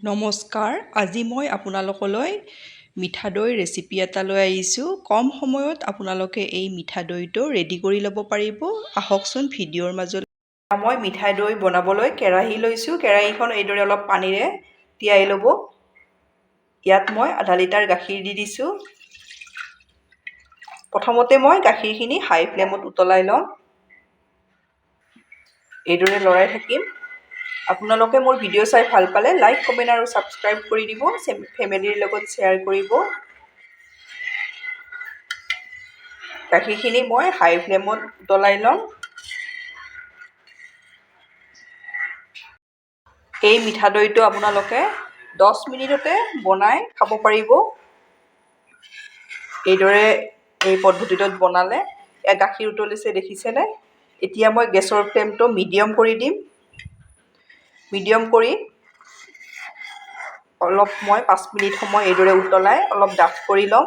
নমস্কাৰ, আজি মই আপোনালোকলৈ মিঠা দৈ ৰেচিপি এটা লৈ আহিছোঁ। কম সময়ত আপোনালোকে এই মিঠা দৈটো ৰেডি কৰি ল'ব পাৰিব। আহকচোন ভিডিঅ'ৰ মাজলৈ। মই মিঠা দৈ বনাবলৈ কেৰাহী লৈছোঁ। কেৰাহীখন এইদৰে অলপ পানীৰে তিয়াই ল'ব। ইয়াত মই আধা লিটাৰ গাখীৰ দি দিছোঁ। প্ৰথমতে মই গাখীৰখিনি হাই ফ্লেমত উতলাই ল'ম। এইদৰে লৰাই থাকিম। আপোনালোকে মোৰ ভিডিঅ' চাই ভাল পালে লাইক, কমেণ্ট আৰু ছাবস্ক্ৰাইব কৰি দিব। ফেমিলিৰ লগত শ্বেয়াৰ কৰিব। গাখীৰখিনি মই হাই ফ্লেমত উতলাই ল'ম। এই মিঠা দৈটো আপোনালোকে 10 মিনিটতে বনাই খাব পাৰিব। এইদৰে এই পদ্ধতিটোত বনালে গাখীৰ উতলিছে দেখিছেনে? এতিয়া মই গেছৰ ফ্লেমটো মিডিয়াম কৰি দিম। মিডিয়াম কৰি অলপ মই 5 মিনিট সময় এইদৰে উতলাই অলপ ডাঠ কৰি ল'ম।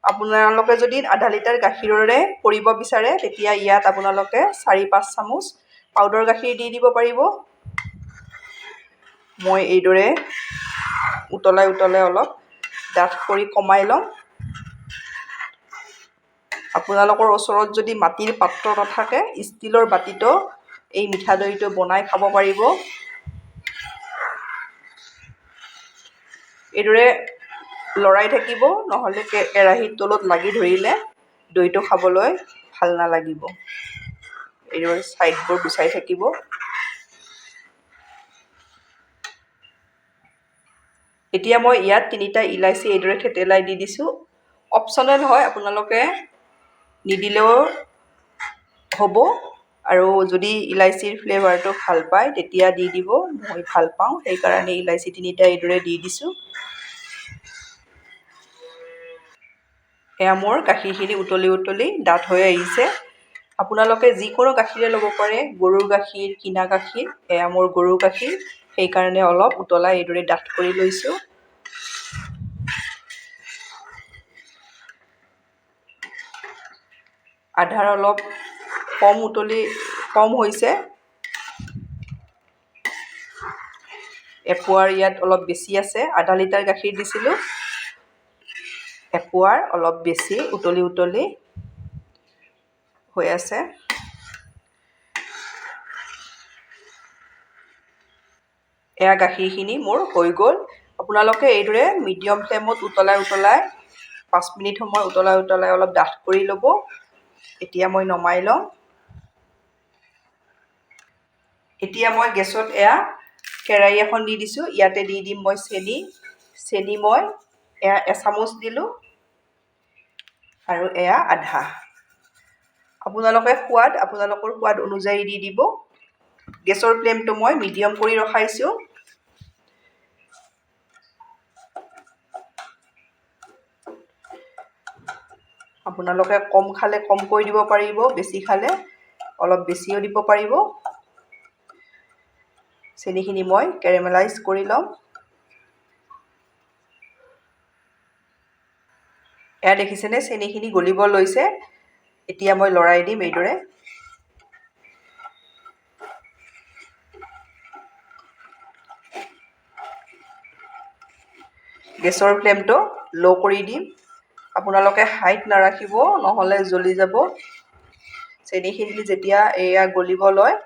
আপোনালোকে যদি আধা লিটাৰ গাখীৰৰে কৰিব বিচাৰে তেতিয়া ইয়াত আপোনালোকে 4-5 চামুচ পাউডাৰ গাখীৰ দি দিব পাৰিব। মই এইদৰে উতলাই অলপ ডাঠ কৰি কমাই ল'ম। আপোনালোকৰ ওচৰত যদি মাটিৰ পাত্ৰ নাথাকে ষ্টিলৰ বাতিতো এই মিঠা দৈটো বনাই খাব পাৰিব। এইদৰে লৰাই থাকিব, নহ'লে কেৰাহীৰ তলত লাগি ধৰিলে দৈটো খাবলৈ ভাল নালাগিব। এইদৰে ছাইডবোৰ গুচাই থাকিব। এতিয়া মই ইয়াত 3টা ইলাচি এইদৰে থেতেলাই দি দিছোঁ। অপশ্যনেল হয়, আপোনালোকে নিদিলেও হ'ব। আৰু যদি ইলাচিৰ ফ্লেভাৰটো ভাল পায় তেতিয়া দি দিব। মই ভাল পাওঁ সেইকাৰণে ইলাচি 3টা এইদৰে দি দিছোঁ। এয়া মোৰ গাখীৰখিনি উতলি ডাঠ হৈ আহিছে। আপোনালোকে যিকোনো গাখীৰে ল'ব পাৰে, গৰুৰ গাখীৰ, কিনা গাখীৰ। এয়া মোৰ গৰুৰ গাখীৰ, সেইকাৰণে অলপ উতলাই এইদৰে ডাঠ কৰি লৈছোঁ। আধাৰ অলপ কম হৈছে। এপোৱাৰ ইয়াত অলপ বেছি আছে। আধা লিটাৰ গাখীৰ দিছিলোঁ, এপোৱাৰ অলপ বেছি উতলি হৈ আছে। এয়া গাখীৰখিনি মোৰ হৈ গ'ল। আপোনালোকে এইদৰে মিডিয়াম ফ্লেমত উতলাই 5 মিনিট সময় উতলাই অলপ ডাঠ কৰি ল'ব। এতিয়া মই নমাই ল'ম। এতিয়া মই গেছত এয়া কেৰাহী এখন দি দিছোঁ। ইয়াতে দি দিম মই চেনি মই এয়া 1 চামুচ দিলোঁ আৰু এয়া আধা। আপোনালোকৰ সোৱাদ অনুযায়ী দি দিব। গেছৰ ফ্লেমটো মই মিডিয়াম কৰি ৰখাইছোঁ। আপোনালোকে কম খালে কমকৈ দিব পাৰিব, বেছি খালে অলপ বেছিও দিব পাৰিব। চেনিখিনি মই কেৰেমেলাইজ কৰি ল'ম। এয়া দেখিছেনে চেনিখিনি গলিব লৈছে। এতিয়া মই লৰাই দিম এইদৰে। গেছৰ ফ্লেমটো ল' কৰি দিম। আপোনালোকে হাইত নাৰাখিব, নহ'লে জ্বলি যাব। চেনিখিনি যেতিয়া এয়া গলিব লয়,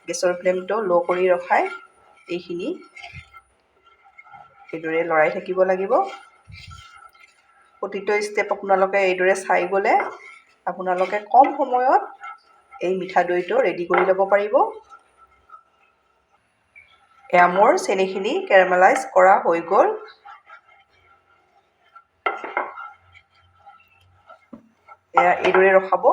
গেছৰ ফ্লেমটো ল' কৰি ৰখাই এইখিনি এইদৰে লৰাই থাকিব লাগিব। প্ৰতিটো ষ্টেপ আপোনালোকে এইদৰে চাই গ'লে আপোনালোকে কম সময়ত এই মিঠা দৈটো ৰেডি কৰি ল'ব পাৰিব। এয়া মোৰ চেনিখিনি কেৰামেলাইজ কৰা হৈ গ'ল। এয়া এইদৰে ৰখাব।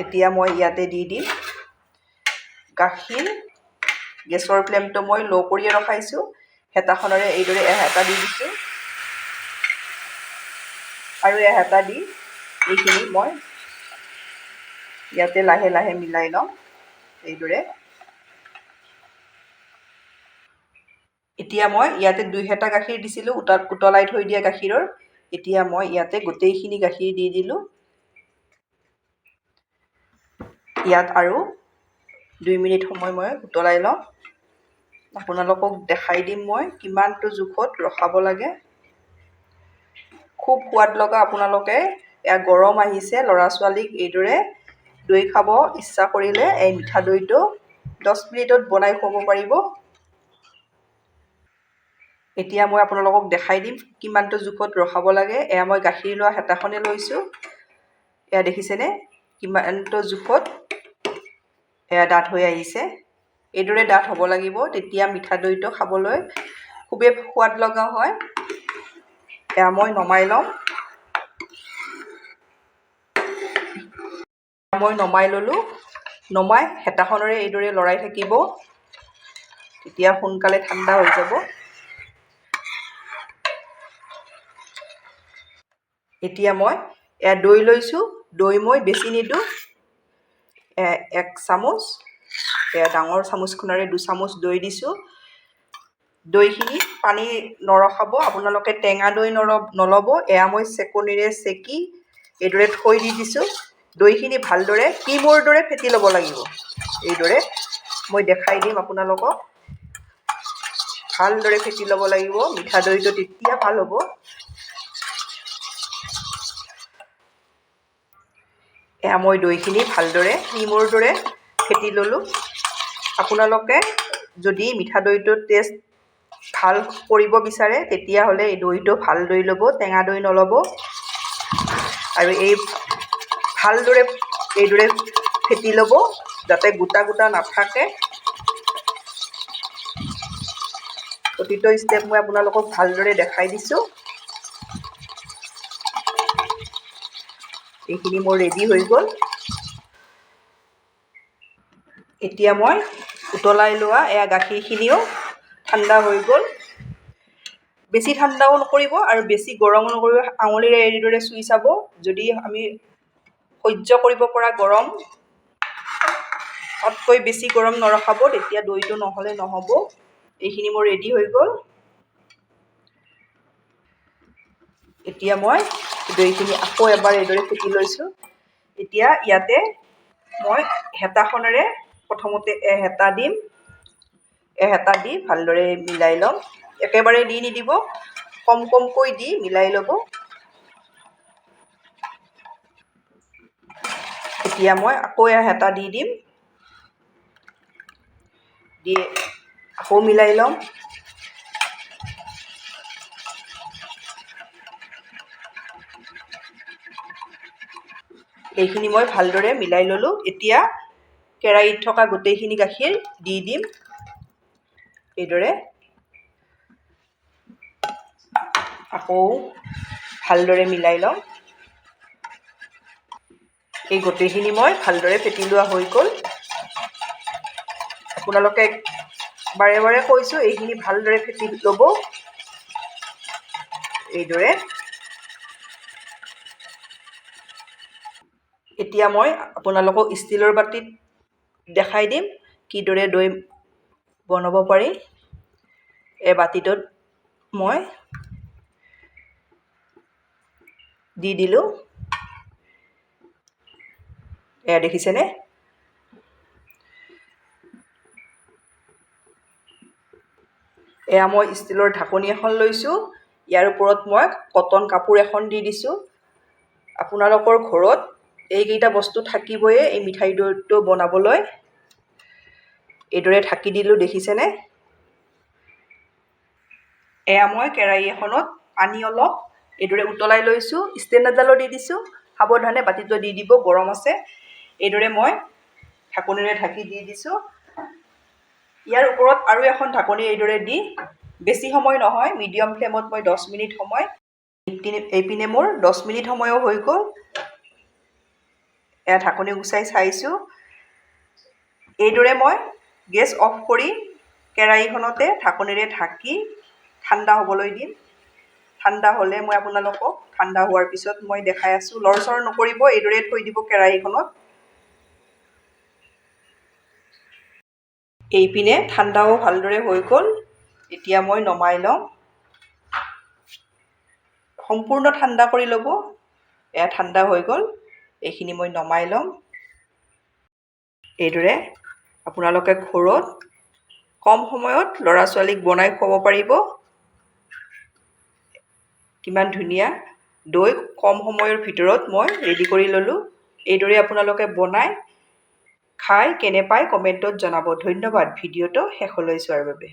এতিয়া মই ইয়াতে দি দিম গাখীৰ। গেছৰ ফ্লেমটো মই ল' কৰিয়ে ৰখাইছোঁ। হেতাখনেৰে এইদৰে এহেতা দি দিছোঁ আৰু এহেতা দি এইখিনি মই ইয়াতে লাহে লাহে মিলাই ল'ম এইদৰে। এতিয়া মই ইয়াতে 2 হেতা গাখীৰ দিছিলোঁ, উতলাই থৈ দিয়া গাখীৰৰ। এতিয়া মই ইয়াতে গোটেইখিনি গাখীৰ দি দিলোঁ। ইয়াত আৰু 2 মিনিট সময় মই উতলাই লওঁ। আপোনালোকক দেখাই দিম মই কিমানটো জোখত ৰখাব লাগে। খুব সোৱাদ লগা। আপোনালোকে এয়া গৰম আহিছে, ল'ৰা ছোৱালীক এইদৰে দৈ খাব ইচ্ছা কৰিলে এই মিঠা দৈটো 10 মিনিটত বনাই খুৱাব পাৰিব। এতিয়া মই আপোনালোকক দেখাই দিম কিমানটো জোখত ৰখাব লাগে। এয়া মই গাখীৰ লোৱা হেতাখনে লৈছোঁ। এয়া দেখিছেনে কিমানটো জোখত এয়া ডাঠ হৈ আহিছে। এইদৰে ডাঠ হ'ব লাগিব, তেতিয়া মিঠা দৈটো খাবলৈ খুবেই সোৱাদ লগা হয়। এয়া মই নমাই ল'ম। মই নমাই ল'লোঁ। নমাই হেতাখনেৰে এইদৰে লৰাই থাকিব, তেতিয়া সোনকালে ঠাণ্ডা হৈ যাব। এতিয়া মই এয়া দৈ লৈছোঁ। দৈ মই বেছি নিদিওঁ, 1 চামুচ, এয়া ডাঙৰ চামুচখনেৰে 2 চামুচ দৈ দিছোঁ। দৈখিনি পানী নৰখাব, আপোনালোকে টেঙা দৈ নল'ব। এয়া মই চেকনিৰে চেকি এইদৰে থৈ দি দিছোঁ। দৈখিনি ভালদৰে ক্ৰীমৰ দৰে ফেটি ল'ব লাগিব। এইদৰে মই দেখাই দিম আপোনালোকক। ভালদৰে ফেটি ল'ব লাগিব মিঠা দৈটো, তেতিয়া ভাল হ'ব। এয়া মই দৈখিনি ভালদৰে ক্ৰীমৰ দৰে ফেটি ল'লোঁ। আপোনালোকে যদি মিঠা দৈটোৰ টেষ্ট ভাল কৰিব বিচাৰে তেতিয়াহ'লে এই দৈটো ভাল দৈ ল'ব, টেঙা দৈ নল'ব। আৰু ভালদৰে এইদৰে ফেটি ল'ব যাতে গোটা গোটা নাথাকে। প্ৰতিটো ষ্টেপ মই আপোনালোকক ভালদৰে দেখাই দিছোঁ। এইখিনি মোৰ ৰেডি হৈ গ'ল। এতিয়া মই উতলাই লোৱা এয়া গাখীৰখিনিও ঠাণ্ডা হৈ গ'ল। বেছি ঠাণ্ডাও নকৰিব আৰু বেছি গৰমো নকৰিব। আঙুলিৰে এইদৰে চুই চাব, যদি আমি সহ্য কৰিব পৰা গৰম, তাতকৈ বেছি গৰম নৰখাব, তেতিয়া দৈটো নহ'লে নহ'ব। এইখিনি মোৰ ৰেডি হৈ গ'ল। এতিয়া মই দৈখিনি আকৌ এবাৰ এইদৰে ফেটি লৈছোঁ। এতিয়া ইয়াতে মই হেতাখনেৰে প্ৰথমতে হেতা দিম। হেতা দি ভালদৰে মিলাই ল'ম। একেবাৰে দি নিদিব, কম কমকৈ দি মিলাই ল'ব। এতিয়া মই আকৌ হেতা দি দিম, দি আকৌ মিলাই ল'ম। এইখিনি মই ভালদৰে মিলাই ল'লোঁ। এতিয়া কেৰাহীত থকা গোটেইখিনি গাখীৰ দি দিম। এইদৰে আকৌ ভালদৰে মিলাই ল'ম। এই গোটেইখিনি মই ভালদৰে ফেটি লোৱা হৈ গ'ল। আপোনালোকে বাৰে বাৰে কৈছোঁ, এইখিনি ভালদৰে ফেটি ল'ব। এইদৰে এতিয়া মই আপোনালোকক ষ্টীলৰ বাটিত দেখাই দিম কিদৰে দৈ বনাব পাৰি। এই বাতিটোত মই দি দিলোঁ। এয়া দেখিছেনে? এয়া মই ষ্টীলৰ ঢাকনি এখন লৈছোঁ। ইয়াৰ ওপৰত মই কটন কাপোৰ এখন দি দিছোঁ। আপোনালোকৰ ঘৰত এইকেইটা বস্তু থাকিবই এই মিঠাই দৈটো বনাবলৈ। এইদৰে ঢাকি দিলোঁ, দেখিছেনে? এয়া মই কেৰাহী এখনত পানী অলপ এইদৰে উতলাই লৈছোঁ। ষ্টেণ্ড এডালো দি দিছোঁ। সাৱধানে বাতিটো দি দিব, গৰম আছে। এইদৰে মই ঢাকনিৰে ঢাকি দি দিছোঁ। ইয়াৰ ওপৰত আৰু এখন ঢাকনি এইদৰে দি বেছি সময় নহয়, মিডিয়াম ফ্লেমত মই 10 মিনিট সময়, এইপিনে মোৰ 10 মিনিট সময়ো হৈ গ'ল। এয়া ঢাকনি গুচাই চাইছোঁ। এইদৰে মই গেছ অফ কৰি কেৰাহীখনতে ঢাকনিৰে ঢাকি ঠাণ্ডা হ'বলৈ দিম। ঠাণ্ডা হ'লে মই আপোনালোকক ঠাণ্ডা হোৱাৰ পিছত মই দেখাই আছোঁ। লৰচৰ নকৰিব, এইদৰে থৈ দিব কেৰাহীখনত। এইপিনে ঠাণ্ডাও ভালদৰে হৈ গ'ল। এতিয়া মই নমাই লওঁ। সম্পূৰ্ণ ঠাণ্ডা কৰি ল'ব। এয়া ঠাণ্ডা হৈ গ'ল, এইখিনি মই নমাই ল'ম। এইদৰে আপোনালোকে ঘৰত কম সময়ত ল'ৰা ছোৱালীক বনাই খুৱাব পাৰিব। কিমান ধুনীয়া দৈ কম সময়ৰ ভিতৰত মই ৰেডি কৰি ল'লোঁ। এইদৰে আপোনালোকে বনাই খাই কেনে পায় কমেণ্টত জনাব। ধন্যবাদ ভিডিঅ'টো শেষলৈ চোৱাৰ বাবে।